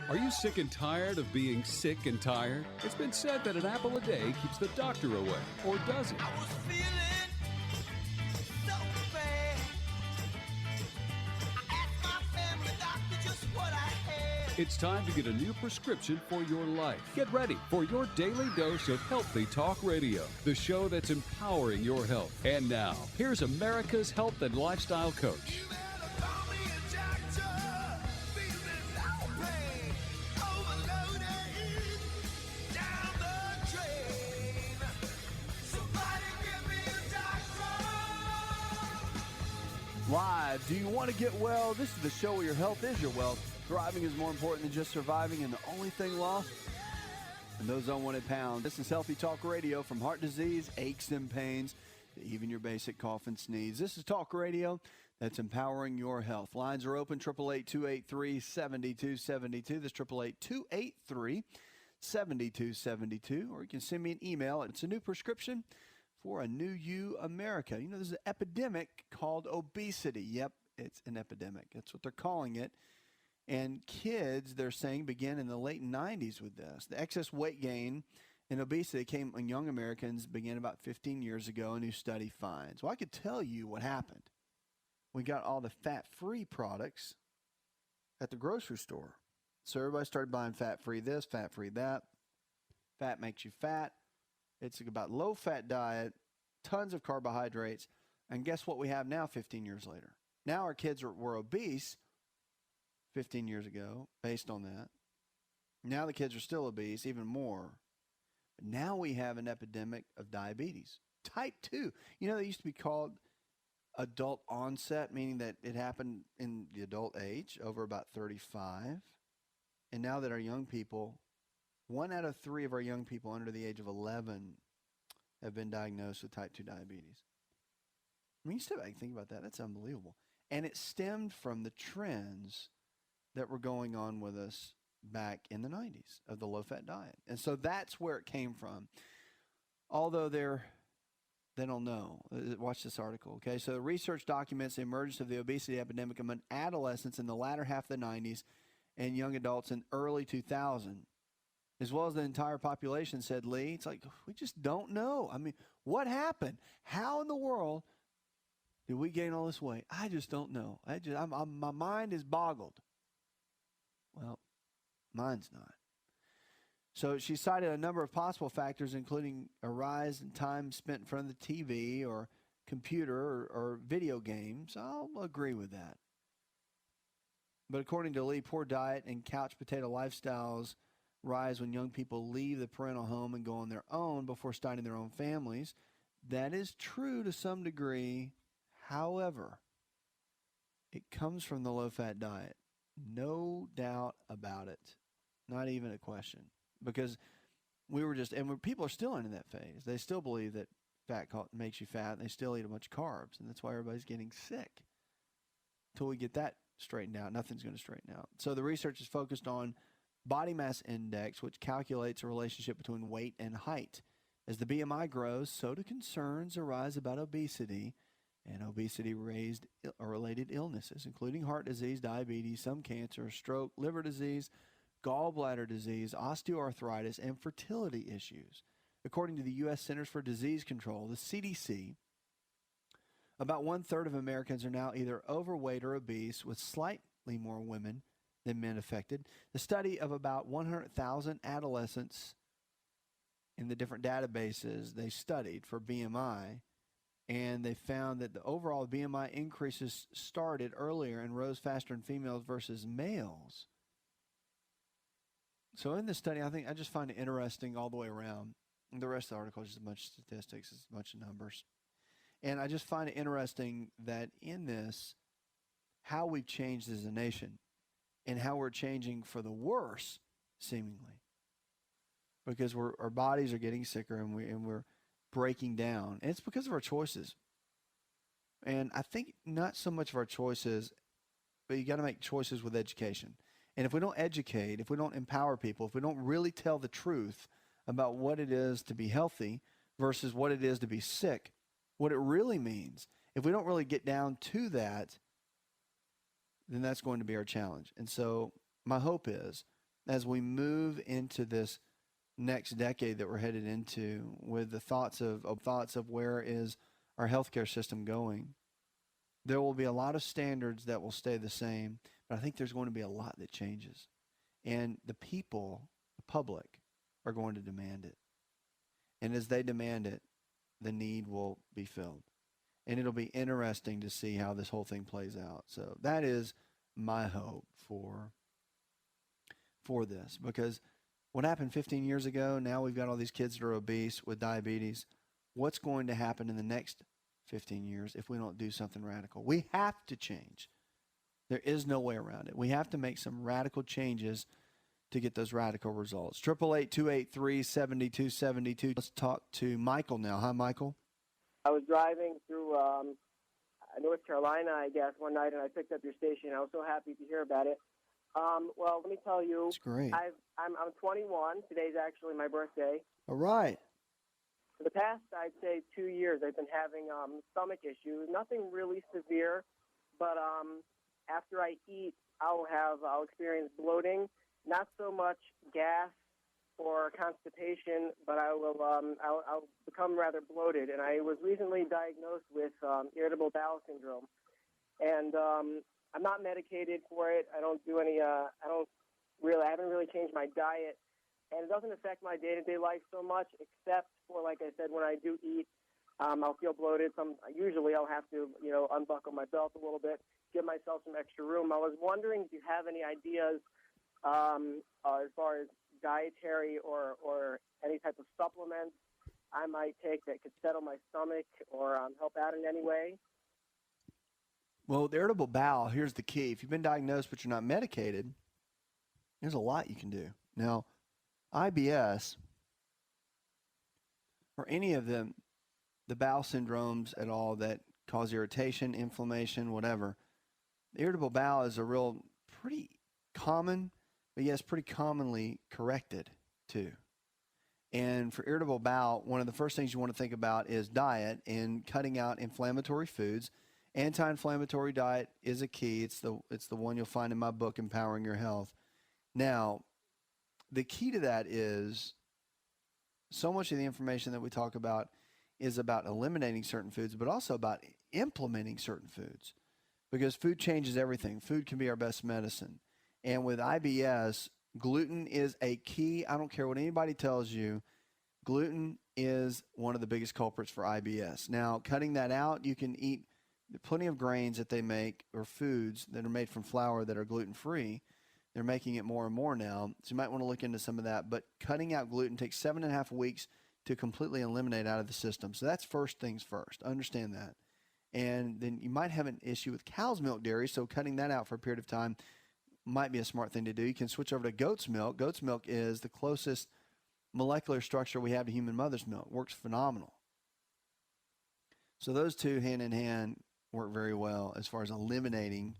Are you sick and tired of being sick and tired? It's been said that an apple a day keeps the doctor away, or does it? I was feeling so bad. I asked my family doctor just what I had. It's time to get a new prescription for your life. Get ready for your daily dose of Healthy Talk Radio, the show that's empowering your health. And now, here's America's health and lifestyle coach. You better call me a doctor. Feeling no pain. Overloaded. Down the drain. Somebody give me a doctor. Live. Do you want to get well? This is the show where your health is your wealth. Thriving is more important than just surviving, and the only thing lost and those unwanted pounds. This is Healthy Talk Radio. From heart disease, aches and pains, to even your basic cough and sneeze. This is Talk Radio that's empowering your health. Lines are open, 888-283-7272. This 888-283-7272. Or you can send me an email. It's a new prescription for a new you, America. You know, there's an epidemic called obesity. Yep, it's an epidemic. That's what they're calling it. And kids, they're saying, began in the late 90s with this. The excess weight gain and obesity came in young Americans began about 15 years ago, a new study finds. Well, I could tell you what happened. We got all the fat-free products at the grocery store. So everybody started buying fat-free this, fat-free that. Fat makes you fat. It's about low-fat diet, tons of carbohydrates. And guess what we have now 15 years later? Now our kids were obese 15 years ago, based on that. Now the kids are still obese, even more. But now we have an epidemic of diabetes. Type 2. You know, they used to be called adult onset, meaning that it happened in the adult age, over about 35. And now that our young people, 1 out of 3 of our young people under the age of 11 have been diagnosed with type 2 diabetes. I mean, you step back and think about that. That's unbelievable. And it stemmed from the trends that were going on with us back in the 90s of the low-fat diet. And so that's where it came from. Although they don't know. Watch this article, okay? So the research documents the emergence of the obesity epidemic among adolescents in the latter half of the 90s and young adults in early 2000, as well as the entire population, said Lee. It's like, we just don't know. I mean, what happened? How in the world did we gain all this weight? I just don't know. My mind is boggled. Well, mine's not. So she cited a number of possible factors, including a rise in time spent in front of the TV or computer or video games. I'll agree with that. But according to Lee, poor diet and couch potato lifestyles rise when young people leave the parental home and go on their own before starting their own families. That is true to some degree. However, it comes from the low-fat diet. No doubt about it. Not even a question. Because people are still in that phase. They still believe that fat makes you fat, and they still eat a bunch of carbs. And that's why everybody's getting sick. Until we get that straightened out, nothing's going to straighten out. So the research is focused on body mass index, which calculates a relationship between weight and height. As the BMI grows, so do concerns arise about obesity and obesity-related illnesses, including heart disease, diabetes, some cancer, stroke, liver disease, gallbladder disease, osteoarthritis, and fertility issues. According to the U.S. Centers for Disease Control, the CDC, about 1/3 of Americans are now either overweight or obese, with slightly more women than men affected. The study of about 100,000 adolescents in the different databases they studied for BMI, and they found that the overall BMI increases started earlier and rose faster in females versus males. So in this study, I just find it interesting all the way around. And the rest of the article is just a bunch of statistics, it's a bunch of numbers. And I just find it interesting that in this, how we've changed as a nation and how we're changing for the worse, seemingly. Because our bodies are getting sicker and we're breaking down. And it's because of our choices. And I think not so much of our choices, but you got to make choices with education. And if we don't educate, if we don't empower people, if we don't really tell the truth about what it is to be healthy versus what it is to be sick, what it really means, if we don't really get down to that, then that's going to be our challenge. And so my hope is as we move into this next decade that we're headed into, with the thoughts of where is our healthcare system going, there will be a lot of standards that will stay the same, but I think there's going to be a lot that changes. And the people, the public, are going to demand it. And as they demand it, the need will be filled. And it'll be interesting to see how this whole thing plays out. So that is my hope for this, because what happened 15 years ago, now we've got all these kids that are obese with diabetes. What's going to happen in the next 15 years if we don't do something radical? We have to change. There is no way around it. We have to make some radical changes to get those radical results. 888-283-7272. Let's talk to Michael now. Hi, Michael. I was driving through North Carolina, I guess, one night, and I picked up your station. I was so happy to hear about it. Well, let me tell you, That's great. I'm 21. Today's actually my birthday. All right. For the past, I'd say, 2 years, I've been having stomach issues. Nothing really severe, but after I eat, I'll experience bloating. Not so much gas or constipation, but I'll become rather bloated. And I was recently diagnosed with irritable bowel syndrome, and I'm not medicated for it. I don't do any. I haven't really changed my diet, and it doesn't affect my day-to-day life so much, except for, like I said, when I do eat, I'll feel bloated. Usually I'll have to, unbuckle my belt a little bit, give myself some extra room. I was wondering if you have any ideas as far as dietary or any type of supplements I might take that could settle my stomach or help out in any way. Well, the irritable bowel, here's the key. If you've been diagnosed but you're not medicated, there's a lot you can do. Now, IBS or any of the bowel syndromes at all that cause irritation, inflammation, whatever, the irritable bowel is a real pretty common, but yes, pretty commonly corrected too. And for irritable bowel, one of the first things you want to think about is diet and cutting out inflammatory foods. Anti-inflammatory diet is a key. It's the one you'll find in my book, Empowering Your Health. Now, the key to that is so much of the information that we talk about is about eliminating certain foods, but also about implementing certain foods, because food changes everything. Food can be our best medicine. And with IBS, gluten is a key. I don't care what anybody tells you. Gluten is one of the biggest culprits for IBS. Now, cutting that out, you can eat plenty of grains that they make, or foods that are made from flour that are gluten-free. They're making it more and more now, so you might want to look into some of that. But cutting out gluten takes 7.5 weeks to completely eliminate out of the system. So that's first things first. Understand that. And then you might have an issue with cow's milk dairy, so cutting that out for a period of time might be a smart thing to do. You can switch over to goat's milk. Goat's milk is the closest molecular structure we have to human mother's milk. Works phenomenal. So those two hand in hand work very well as far as eliminating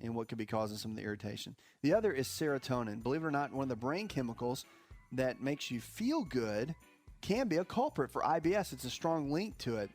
and what could be causing some of the irritation. The other is serotonin. Believe it or not, one of the brain chemicals that makes you feel good can be a culprit for IBS. It's a strong link to it.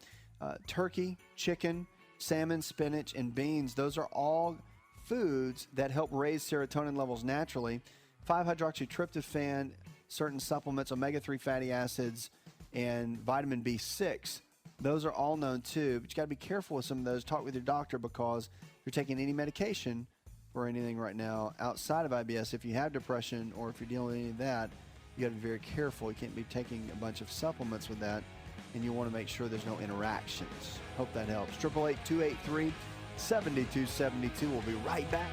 Turkey, chicken, salmon, spinach, and beans, those are all foods that help raise serotonin levels naturally. 5-hydroxytryptophan, certain supplements, omega-3 fatty acids, and vitamin B6. Those are all known too, but you got to be careful with some of those. Talk with your doctor, because if you're taking any medication for anything right now outside of IBS, if you have depression or if you're dealing with any of that, you got to be very careful. You can't be taking a bunch of supplements with that, and you want to make sure there's no interactions. Hope that helps. 888-283-7272. We'll be right back.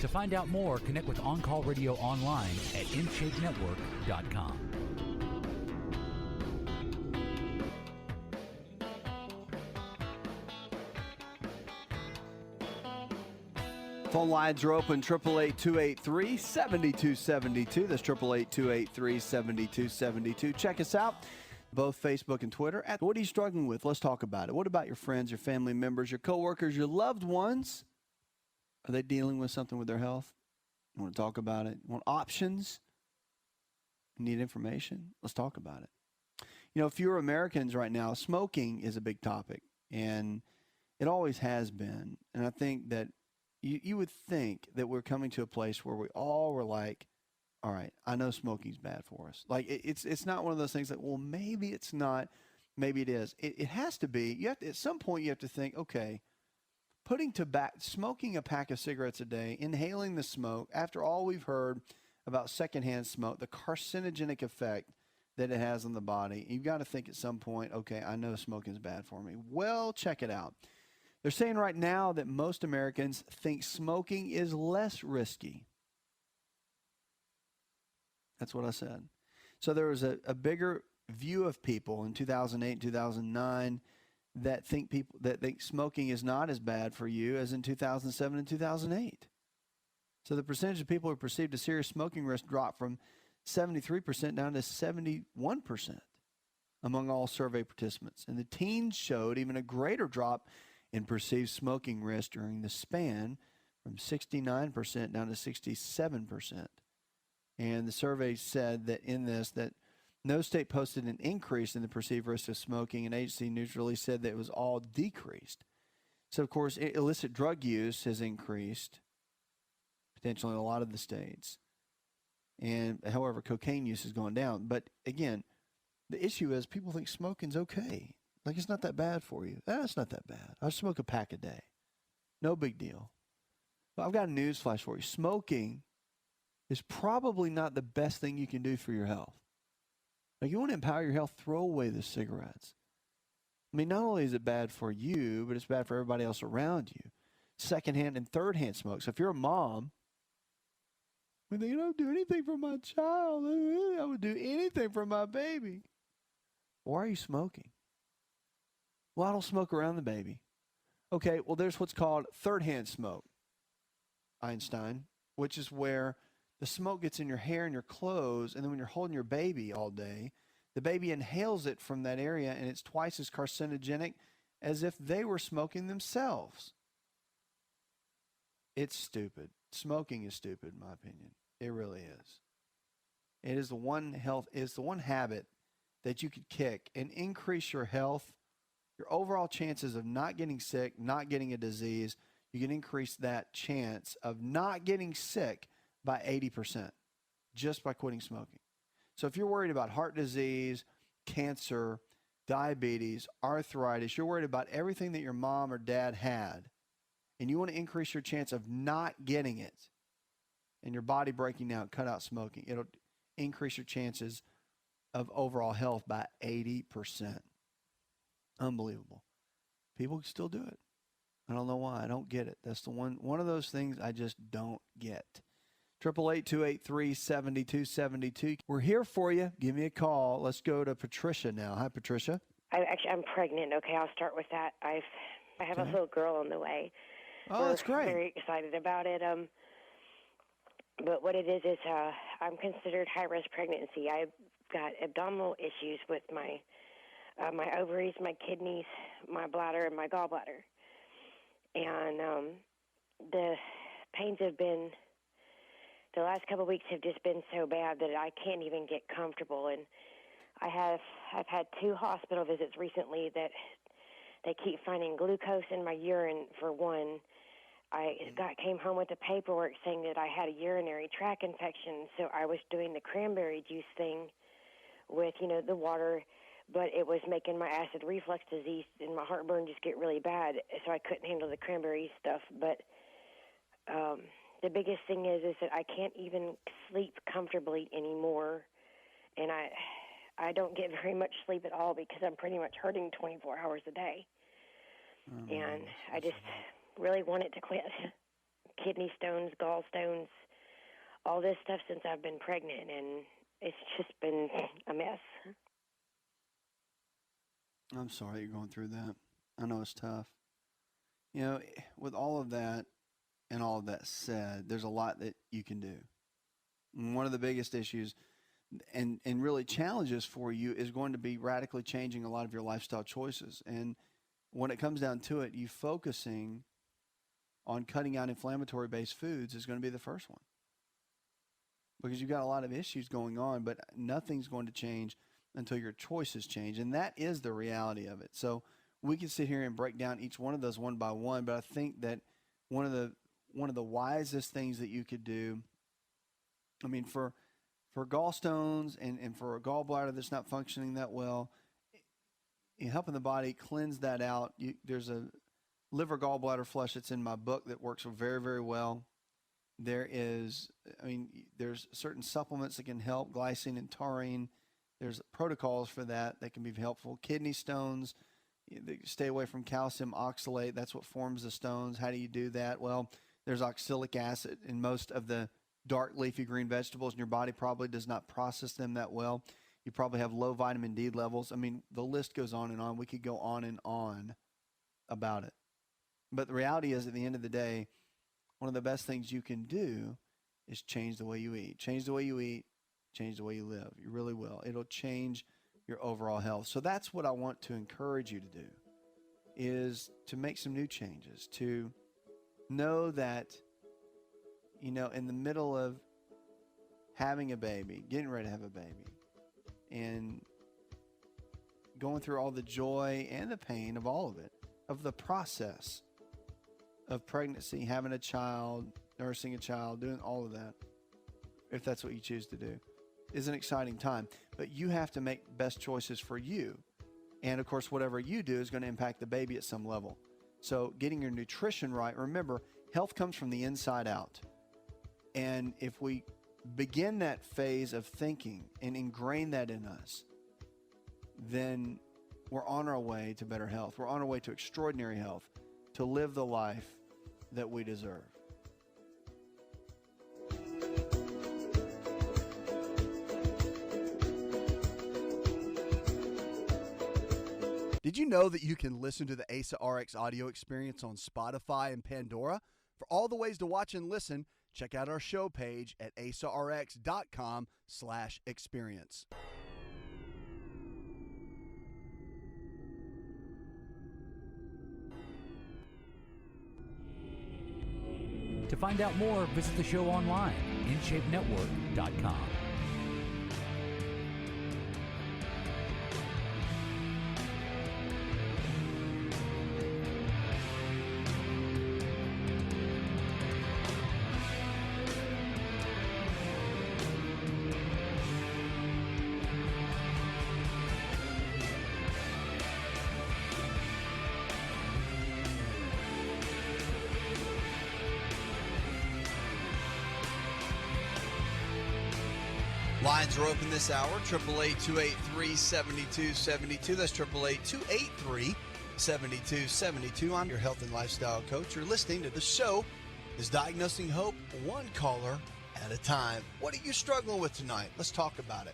To find out more, connect with On Call Radio online at InShapeNetwork.com. Phone lines are open, 888-283-7272. That's 888-283-7272. Check us out, both Facebook and Twitter. What are you struggling with? Let's talk about it. What about your friends, your family members, your coworkers, your loved ones? Are they dealing with something with their health? You want to talk about it? Want options? You need information? Let's talk about it. You know, fewer Americans right now, smoking is a big topic, and it always has been. And I think that you would think that we're coming to a place where we all were like, all right, I know smoking's bad for us. Like it's not one of those things that, well, maybe it's not, maybe it is. It has to be. You have to, at some point you have to think, okay, smoking a pack of cigarettes a day, inhaling the smoke, after all we've heard about secondhand smoke, the carcinogenic effect that it has on the body, you've got to think at some point, okay, I know smoking is bad for me. Well, check it out. They're saying right now that most Americans think smoking is less risky. That's what I said. So there was a bigger view of people in 2008, 2009 that think smoking is not as bad for you as in 2007 and 2008. So the percentage of people who perceived a serious smoking risk dropped from 73% down to 71% among all survey participants. And the teens showed even a greater drop in perceived smoking risk during the span from 69% down to 67%. And the survey said that in this, that no state posted an increase in the perceived risk of smoking, and agency neutrally said that it was all decreased. So, of course, illicit drug use has increased, potentially in a lot of the states. And, however, cocaine use has gone down. But, again, the issue is people think smoking's okay. Like, it's not that bad for you. It's not that bad. I smoke a pack a day. No big deal. But I've got a news flash for you. Smoking is probably not the best thing you can do for your health. Like, you want to empower your health, throw away the cigarettes. I mean, not only is it bad for you, but it's bad for everybody else around you. Secondhand and thirdhand smoke. So if you're a mom, when they don't do anything for my child, I would do anything for my baby. Why are you smoking? Well, I don't smoke around the baby. Okay, well, there's what's called third-hand smoke, Einstein, which is where the smoke gets in your hair and your clothes, and then when you're holding your baby all day, the baby inhales it from that area, and it's twice as carcinogenic as if they were smoking themselves. It's stupid. Smoking is stupid, in my opinion. It really is. It is the one habit that you could kick and increase your health, your overall chances of not getting sick, not getting a disease. You can increase that chance of not getting sick by 80% just by quitting smoking. So if you're worried about heart disease, cancer, diabetes, arthritis, you're worried about everything that your mom or dad had, and you want to increase your chance of not getting it and your body breaking down, cut out smoking. It'll increase your chances of overall health by 80%. Unbelievable. People still do it. I don't know why. I don't get it. That's the one of those things I just don't get. 888-283-7272. We're here for you. Give me a call. Let's go to Patricia now. Hi, Patricia. I'm pregnant. Okay, I'll start with that. I have a little girl on the way. Oh, that's great. We're very excited about it. But what it is I'm considered high-risk pregnancy. I've got abdominal issues with my ovaries, my kidneys, my bladder, and my gallbladder. And the pains have been, the last couple of weeks have just been so bad that I can't even get comfortable. And I've had 2 hospital visits recently that they keep finding glucose in my urine for one. I came home with the paperwork saying that I had a urinary tract infection, so I was doing the cranberry juice thing with, the water, but it was making my acid reflux disease and my heartburn just get really bad, so I couldn't handle the cranberry stuff. But the biggest thing is that I can't even sleep comfortably anymore, and I don't get very much sleep at all because I'm pretty much hurting 24 hours a day. And I just really wanted to quit. Kidney stones, gallstones, all this stuff since I've been pregnant, and it's just been a mess. I'm sorry you're going through that. I know it's tough. With all of that and all of that said, there's a lot that you can do. And one of the biggest issues and really challenges for you is going to be radically changing a lot of your lifestyle choices. And when it comes down to it, you focusing on cutting out inflammatory-based foods is going to be the first one, because you've got a lot of issues going on, but nothing's going to change until your choices change, and that is the reality of it. So we can sit here and break down each one of those one by one, but I think that one of the wisest things that you could do, I mean, for gallstones and for a gallbladder that's not functioning that well, in helping the body cleanse that out, there's a liver gallbladder flush that's in my book that works very, very well. There's certain supplements that can help, glycine and taurine. There's protocols for that can be helpful. Kidney stones, stay away from calcium oxalate. That's what forms the stones. How do you do that? Well, there's oxalic acid in most of the dark leafy green vegetables, and your body probably does not process them that well. You probably have low vitamin D levels. I mean, the list goes on and on. We could go on and on about it. But the reality is, at the end of the day, one of the best things you can do is change the way you eat. Change the way you eat, change the way you live. You really will. It'll change your overall health. So that's what I want to encourage you to do, is to make some new changes, to know that, in the middle of having a baby, getting ready to have a baby, and going through all the joy and the pain of all of it, of the process of pregnancy, having a child, nursing a child, doing all of that, if that's what you choose to do, is an exciting time. But you have to make best choices for you. And of course, whatever you do is going to impact the baby at some level. So getting your nutrition right, remember, health comes from the inside out. And if we begin that phase of thinking and ingrain that in us, then we're on our way to better health. We're on our way to extraordinary health, to live the life that we deserve. Did you know that you can listen to the Asa Rx audio experience on Spotify and Pandora? For all the ways to watch and listen, check out our show page at asarx.com/experience. To find out more, visit the show online, InShapeNetwork.com. Lines are open this hour, 888-283-7272. That's 888-283-7272. I'm your health and lifestyle coach. You're listening to the show is Diagnosing Hope, one caller at a time. What are you struggling with tonight? Let's talk about it.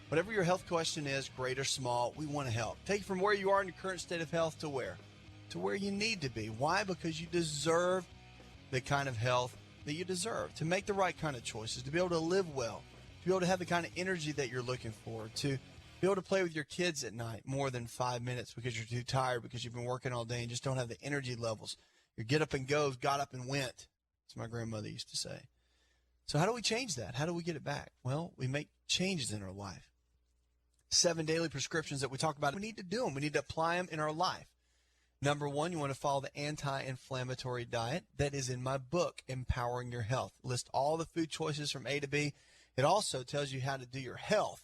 Whatever your health question is, great or small, we want to help. Take you from where you are in your current state of health to where? To where you need to be. Why? Because you deserve the kind of health that you deserve, to make the right kind of choices, to be able to live well, to be able to have the kind of energy that you're looking for, to be able to play with your kids at night more than 5 minutes because you're too tired, because you've been working all day and just don't have the energy levels. Your get up and goes, got up and went, as my grandmother used to say. So how do we change that? How do we get it back? Well, we make changes in our life. 7 daily prescriptions that we talk about, we need to do them. We need to apply them in our life. Number one, you want to follow the anti-inflammatory diet that is in my book, Empowering Your Health. List all the food choices from A to B. It also tells you how to do your health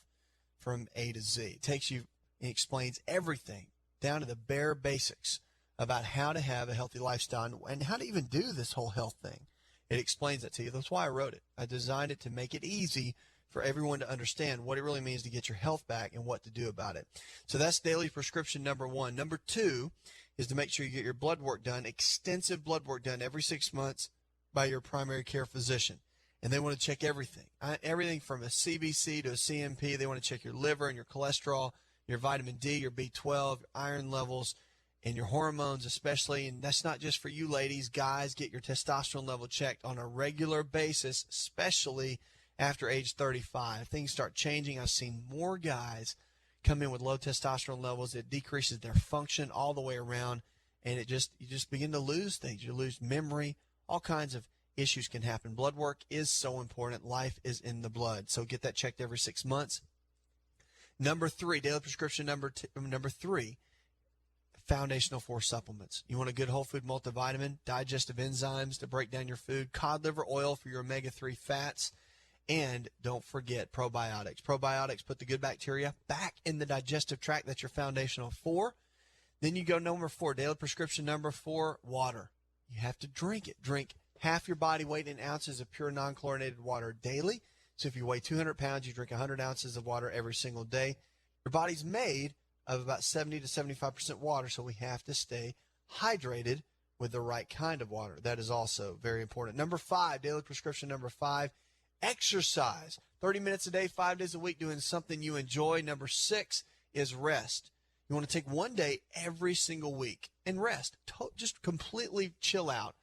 from A to Z. It takes you and explains everything down to the bare basics about how to have a healthy lifestyle and how to even do this whole health thing. It explains it to you. That's why I wrote it. I designed it to make it easy for everyone to understand what it really means to get your health back and what to do about it. So that's daily prescription number one. Number two is to make sure you get your blood work done, extensive blood work done every 6 months by your primary care physician. And they want to check everything, everything from a CBC to a CMP. They want to check your liver and your cholesterol, your vitamin D, your B12, your iron levels, and your hormones especially. And that's not just for you ladies. Guys, get your testosterone level checked on a regular basis, especially after age 35. Things start changing. I've seen more guys come in with low testosterone levels. It decreases their function all the way around, and you just begin to lose things. You lose memory, all kinds of issues can happen. Blood work is so important. Life is in the blood. So get that checked every 6 months. Number 3, daily prescription number 3, foundational 4 supplements. You want a good whole food multivitamin, digestive enzymes to break down your food, cod liver oil for your omega-3 fats, and don't forget probiotics. Probiotics put the good bacteria back in the digestive tract. That's your foundational 4. Then you go number 4, daily prescription number 4, water. You have to drink it. Drink half your body weight in ounces of pure non-chlorinated water daily. So if you weigh 200 pounds, you drink 100 ounces of water every single day. Your body's made of about 70 to 75% water, so we have to stay hydrated with the right kind of water. That is also very important. Number 5, daily prescription number 5, exercise. 30 minutes a day, 5 days a week, doing something you enjoy. Number 6 is rest. You want to take one day every single week and rest. Just completely chill out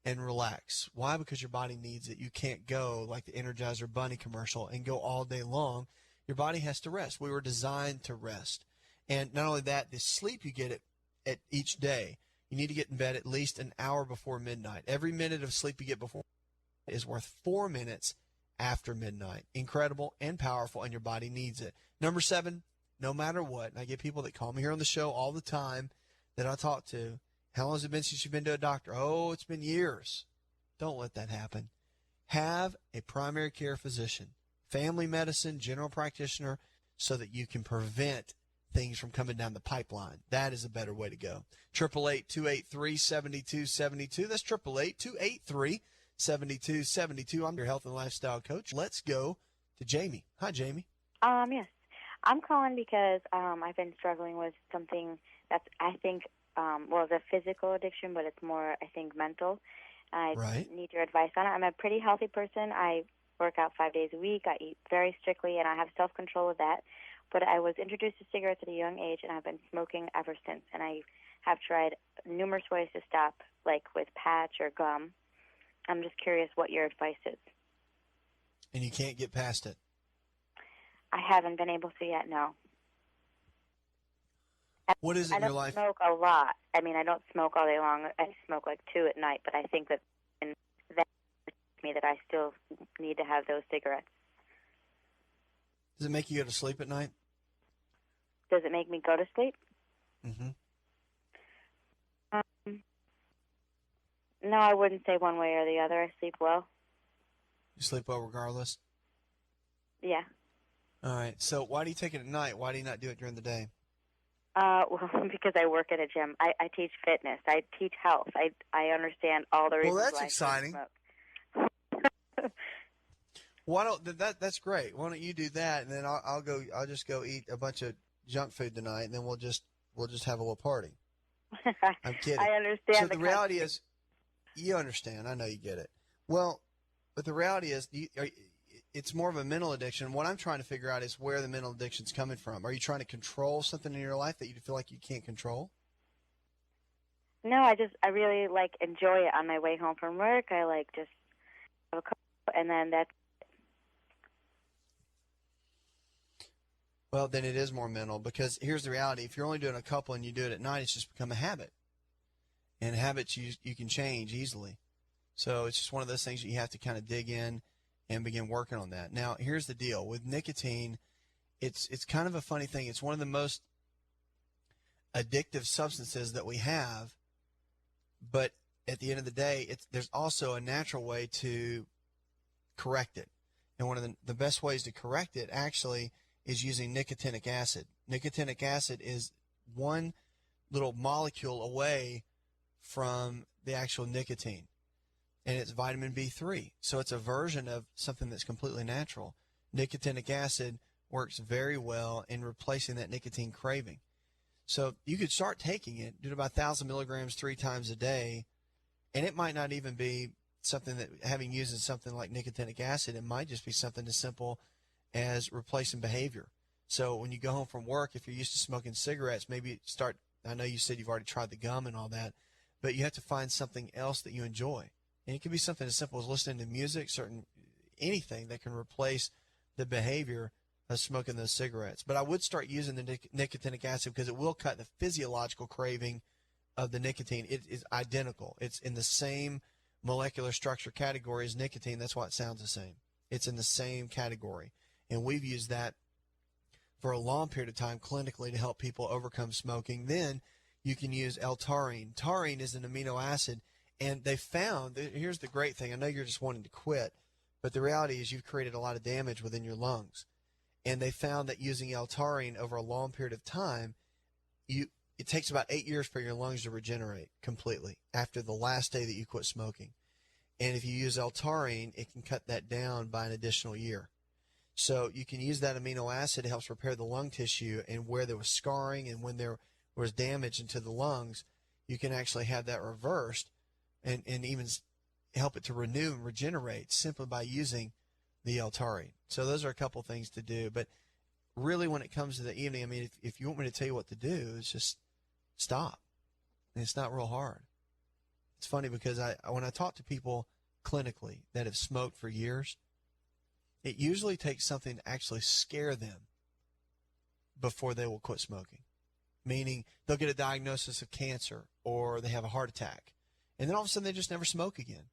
and relax. Why? Because your body needs it. You can't go like the Energizer Bunny commercial and go all day long. Your body has to rest. We were designed to rest. And not only that, the sleep you get at each day, you need to get in bed at least an hour before midnight. Every minute of sleep you get before is worth 4 minutes after midnight. Incredible and powerful, and your body needs it. Number 7, no matter what, and I get people that call me here on the show all the time that I talk to, how long has it been since you've been to a doctor? Oh, it's been years. Don't let that happen. Have a primary care physician, family medicine, general practitioner, so that you can prevent things from coming down the pipeline. That is a better way to go. 888-283-7272. That's 888-283-7272. I'm your health and lifestyle coach. Let's go to Jamie. Hi, Jamie. Yes. I'm calling because I've been struggling with something that's, I think, it's a physical addiction, but it's more, I think, mental. I need your advice on it. I'm a pretty healthy person. I work out 5 days a week. I eat very strictly, and I have self-control with that. But I was introduced to cigarettes at a young age, and I've been smoking ever since. And I have tried numerous ways to stop, like with patch or gum. I'm just curious what your advice is. And you can't get past it? I haven't been able to yet, no. What is it in your life? I don't smoke a lot. I mean, I don't smoke all day long. I smoke like 2 at night, but I think that me that I still need to have those cigarettes. Does it make you go to sleep at night? Does it make me go to sleep? Mm-hmm. No, I wouldn't say one way or the other. I sleep well. You sleep well regardless? Yeah. All right. So why do you take it at night? Why do you not do it during the day? Well, because I work at a gym. I teach fitness. I teach health. I understand all the reasons. Well, that's why exciting. Why don't that's great. Why don't you do that, and then I'll just go eat a bunch of junk food tonight, and then we'll just have a little party. I'm kidding. I understand. So the reality is, you understand. I know you get it. Well, but the reality is, it's more of a mental addiction. What I'm trying to figure out is where the mental addiction's coming from. Are you trying to control something in your life that you feel like you can't control? No, I really enjoy it on my way home from work. I just have a couple, and then that's. Well, then it is more mental, because here's the reality. If you're only doing a couple and you do it at night, it's just become a habit. And habits you can change easily. So it's just one of those things that you have to kind of dig in and begin working on that. Now, here's the deal. With nicotine, it's kind of a funny thing. It's one of the most addictive substances that we have, but at the end of the day, there's also a natural way to correct it. And one of the best ways to correct it actually is using nicotinic acid. Nicotinic acid is one little molecule away from the actual nicotine, and it's vitamin B3. So it's a version of something that's completely natural. Nicotinic acid works very well in replacing that nicotine craving. So you could start taking it, do about 1,000 milligrams 3 times a day, and it might not even be something that, having used something like nicotinic acid, it might just be something as simple as replacing behavior. So when you go home from work, if you're used to smoking cigarettes, maybe start, I know you said you've already tried the gum and all that, but you have to find something else that you enjoy. And it could be something as simple as listening to music, anything that can replace the behavior of smoking those cigarettes. But I would start using the nicotinic acid, because it will cut the physiological craving of the nicotine. It is identical. It's in the same molecular structure category is nicotine. That's why it sounds the same. It's in the same category. And we've used that for a long period of time clinically to help people overcome smoking. Then you can use L-taurine. Taurine is an amino acid, and they found, here's the great thing, I know you're just wanting to quit, but the reality is you've created a lot of damage within your lungs. And they found that using L-taurine over a long period of time, it takes about 8 years for your lungs to regenerate completely after the last day that you quit smoking. And if you use L-taurine, it can cut that down by an additional year. So you can use that amino acid. It helps repair the lung tissue, and where there was scarring and when there was damage into the lungs, you can actually have that reversed and even help it to renew and regenerate simply by using the L-taurine. So those are a couple things to do. But really, when it comes to the evening, I mean, if you want me to tell you what to do, it's just stop. And it's not real hard. It's funny because when I talk to people clinically that have smoked for years, it usually takes something to actually scare them before they will quit smoking. Meaning they'll get a diagnosis of cancer or they have a heart attack. And then all of a sudden they just never smoke again.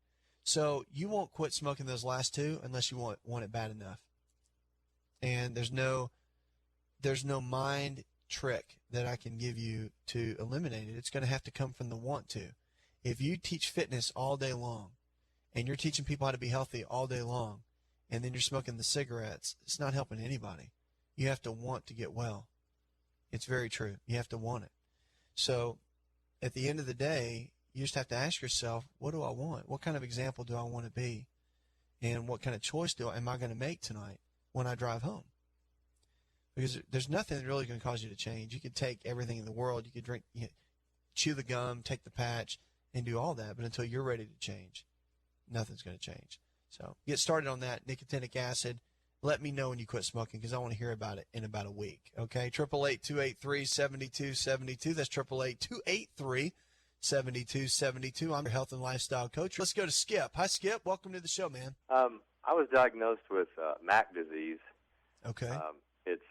So you won't quit smoking those last two unless you want it bad enough. And there's no mind trick that I can give you to eliminate it. It's going to have to come from the want to. If you teach fitness all day long and you're teaching people how to be healthy all day long and then you're smoking the cigarettes, it's not helping anybody. You have to want to get well. It's very true. You have to want it. So at the end of the day, you just have to ask yourself, what do I want? What kind of example do I want to be? And what kind of choice am I going to make tonight when I drive home? Because there's nothing that really going to cause you to change. You could take everything in the world. You could drink, chew the gum, take the patch, and do all that. But until you're ready to change, nothing's going to change. So get started on that nicotinic acid. Let me know when you quit smoking because I want to hear about it in about a week. Okay, 888-283-7272. That's 888-283-7272. I'm your health and lifestyle coach. Let's go to Skip. Hi, Skip. Welcome to the show, man. I was diagnosed with MAC disease. Okay. It's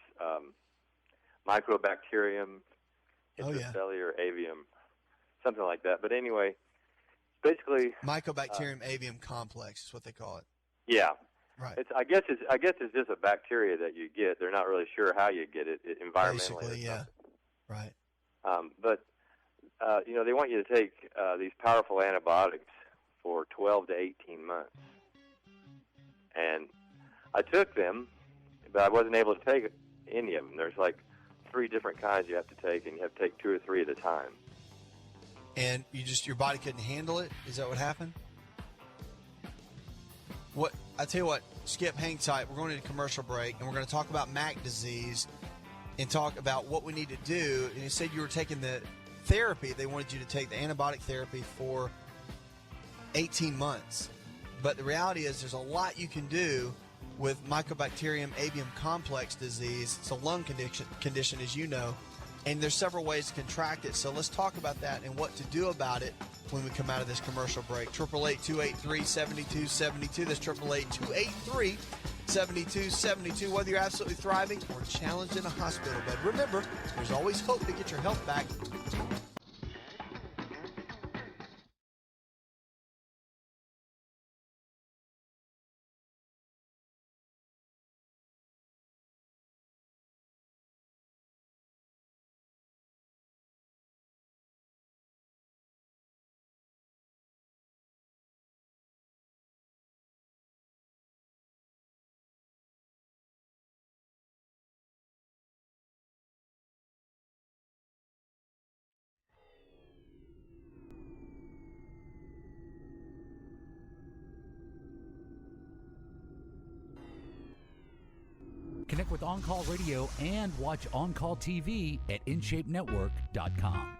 Mycobacterium intracellular avium, something like that. But anyway, basically Mycobacterium avium complex is what they call it. Yeah. Right. I guess it's just a bacteria that you get. They're not really sure how you get it environmentally. Basically, yeah. Right. But they want you to take these powerful antibiotics for 12 to 18 months. And I took them, but I wasn't able to take any of them. There's like 3 different kinds you have to take, and you have to take 2 or 3 at a time. And your body couldn't handle it? Is that what happened? I tell you what, Skip, hang tight. We're going to a commercial break, and we're going to talk about MAC disease and talk about what we need to do. And you said you were taking the therapy. They wanted you to take the antibiotic therapy for 18 months. But the reality is there's a lot you can do with Mycobacterium avium complex disease. It's a lung condition, as you know, and there's several ways to contract it. So let's talk about that and what to do about it when we come out of this commercial break. 888-283-7272. That's 888-283-7272. Whether you're absolutely thriving or challenged in a hospital bed, remember, there's always hope to get your health back. Connect with On Call Radio and watch On Call TV at InShapeNetwork.com.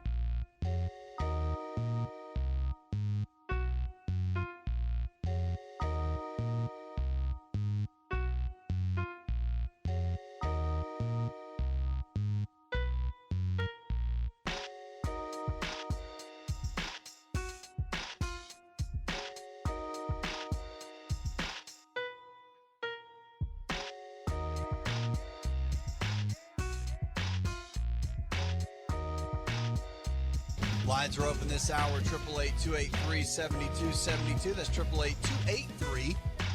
Lines are open this hour, 888-283-7272. That's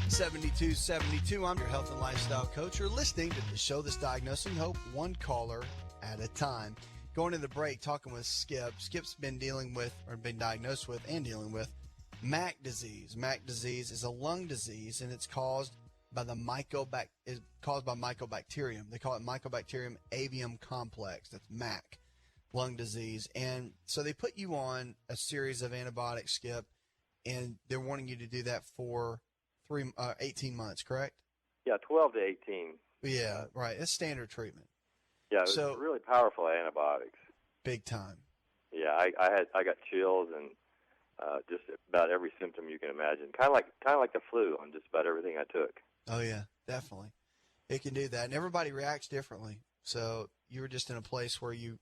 888-283-7272. I'm your health and lifestyle coach. You're listening to the show that's diagnosing hope, one caller at a time. Going into the break, talking with Skip. Skip's been dealing with, or been diagnosed with and dealing with, MAC disease. MAC disease is a lung disease, and it's caused by mycobacterium. They call it Mycobacterium avium complex. That's MAC. Lung disease. And so they put you on a series of antibiotics, Skip, and they're wanting you to do that for 18 months, correct? Yeah, 12 to 18. Yeah, right. It's standard treatment. Yeah, it was really powerful antibiotics. Big time. Yeah, I got chills and just about every symptom you can imagine. Kind of like the flu on just about everything I took. Oh yeah, definitely. It can do that, and everybody reacts differently. So you were just in a place where you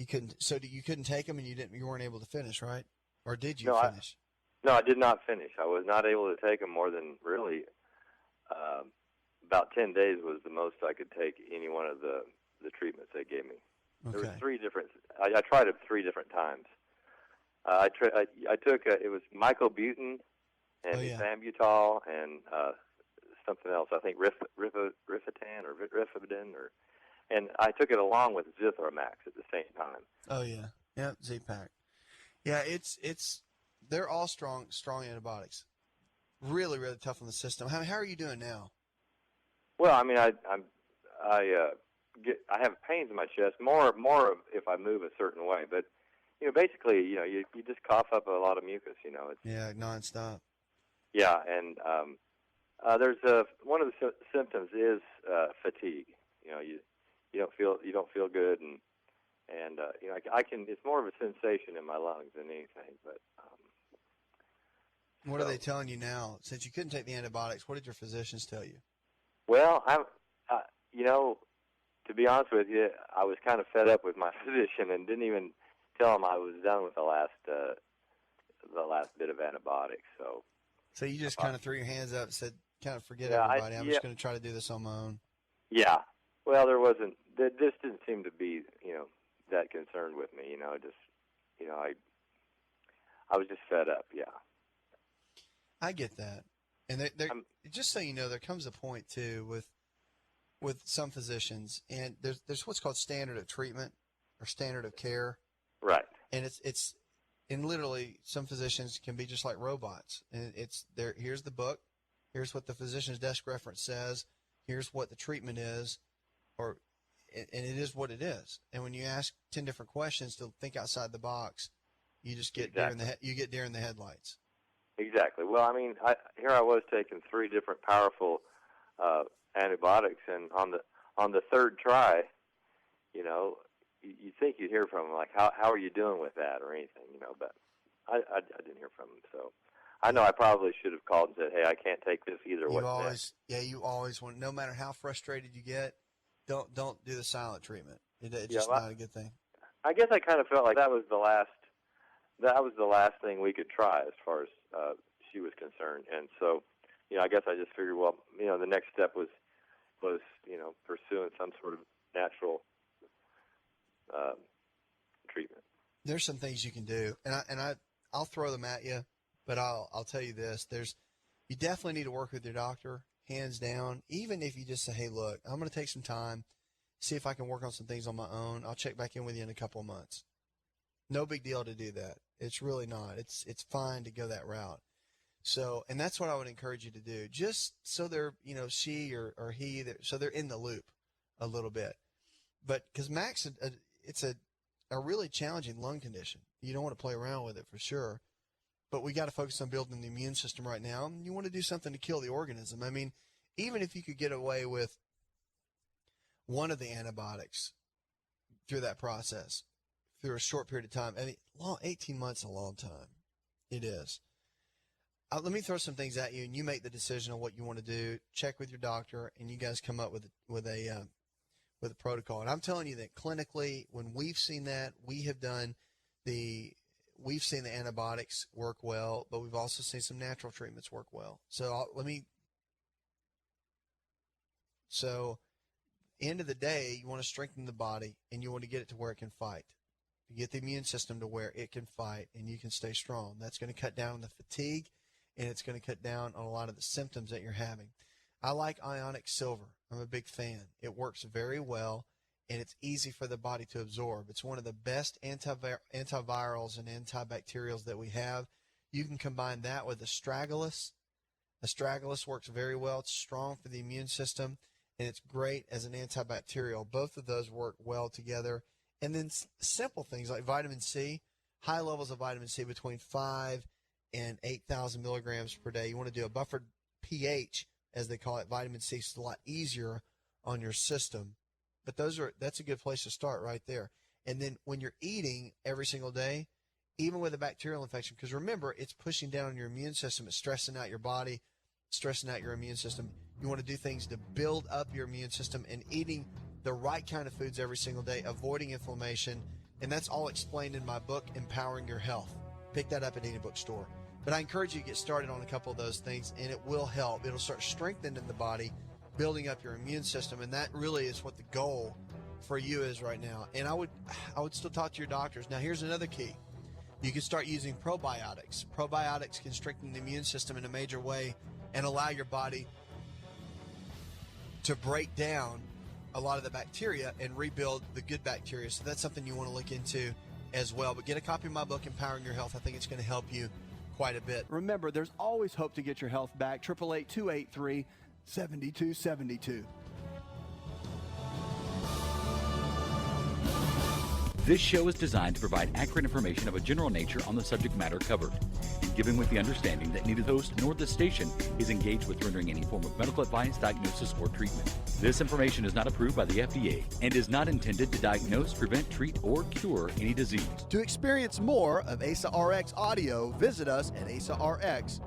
couldn't. So you couldn't take them, and you weren't able to finish, right? Or did you finish? I did not finish. I was not able to take them more than really about 10 days was the most I could take any one of the treatments they gave me. Okay. There was 3 different. I tried it 3 different times. I took it was mycobutyn and ethambutol and something else. I think Rifatin or Rifabidin and I took it along with Zithromax at the same time. Oh yeah, yeah, Z-Pack. Yeah, it's they're all strong antibiotics. Really, really tough on the system. How are you doing now? Well, I mean, I have pains in my chest more of if I move a certain way, but basically, you just cough up a lot of mucus. It's nonstop. Yeah, and there's one of the symptoms is fatigue. You don't feel good, and I can. It's more of a sensation in my lungs than anything. But what are they telling you now? Since you couldn't take the antibiotics, what did your physicians tell you? Well, to be honest with you, I was kind of fed up with my physician and didn't even tell him I was done with the last bit of antibiotics. So you just kind of threw your hands up and said, kind of forget everybody. I'm just going to try to do this on my own. Yeah. Well, this didn't seem to be, that concerned with me. I was just fed up. Yeah. I get that. And just so you know, there comes a point too with some physicians, and there's what's called standard of treatment or standard of care. Right. And it's literally some physicians can be just like robots. And it's there. Here's the book. Here's what the physician's desk reference says. Here's what the treatment is, and it is what it is. And when you ask 10 different questions to think outside the box, you just get deer in the headlights. Exactly. Well, I mean, here I was taking 3 different powerful antibiotics, and on the third try, you think you'd hear from them, like, how are you doing with that or anything, but I didn't hear from them. So I know I probably should have called and said, hey, I can't take this either. You always want, no matter how frustrated you get, don't do the silent treatment. It's just not a good thing. I guess I kind of felt like that was the last thing we could try as far as she was concerned. And so, I guess I just figured, well, the next step was pursuing some sort of natural treatment. There's some things you can do, and I'll throw them at you, but I'll tell you this: you definitely need to work with your doctor, hands down. Even if you just say, hey, look, I'm going to take some time, see if I can work on some things on my own. I'll check back in with you in a couple of months. No big deal to do that. It's really not. It's fine to go that route. So, and that's what I would encourage you to do, just so they're, she or he, so they're in the loop a little bit. But because MAC's, it's a really challenging lung condition. You don't want to play around with it for sure. But we got to focus on building the immune system right now. And you want to do something to kill the organism. I mean, even if you could get away with one of the antibiotics through that process, through a short period of time, 18 months is a long time. It is. Let me throw some things at you, and you make the decision on what you want to do. Check with your doctor, and you guys come up with a protocol. And I'm telling you that clinically, when we've seen that, we've seen the antibiotics work well, but we've also seen some natural treatments work well. So end of the day, you want to strengthen the body, and you want to get it to where it can fight. to get the immune system to where it can fight and you can stay strong. That's going to cut down on the fatigue, and it's going to cut down on a lot of the symptoms that you're having. I like ionic silver. I'm a big fan. It works very well, and it's easy for the body to absorb. It's one of the best antivirals and antibacterials that we have. You can combine that with astragalus. Astragalus works very well. It's strong for the immune system, and it's great as an antibacterial. Both of those work well together. And then simple things like vitamin C, high levels of vitamin C between 5 and 8,000 milligrams per day. You want to do a buffered pH, as they call it. Vitamin C is a lot easier on your system. But that's a good place to start right there. And then when you're eating every single day, even with a bacterial infection, because remember, it's pushing down your immune system. It's stressing out your body, stressing out your immune system. You want to do things to build up your immune system, and eating the right kind of foods every single day, avoiding inflammation. And that's all explained in my book, Empowering Your Health. Pick that up at any bookstore. But I encourage you to get started on a couple of those things, and it will help. It'll start strengthening the body, building up your immune system, and that really is what the goal for you is right now. And I would still talk to your doctors. Now, here's another key. You can start using probiotics. Probiotics can strengthen the immune system in a major way and allow your body to break down a lot of the bacteria and rebuild the good bacteria. So that's something you want to look into as well. But get a copy of my book, Empowering Your Health. I think it's going to help you quite a bit. Remember, there's always hope to get your health back. 888-283-7272. This show is designed to provide accurate information of a general nature on the subject matter covered, and given with the understanding that neither the host nor the station is engaged with rendering any form of medical advice, diagnosis, or treatment. This information is not approved by the FDA and is not intended to diagnose, prevent, treat, or cure any disease. To experience more of Asa Rx audio, visit us at asarx.com.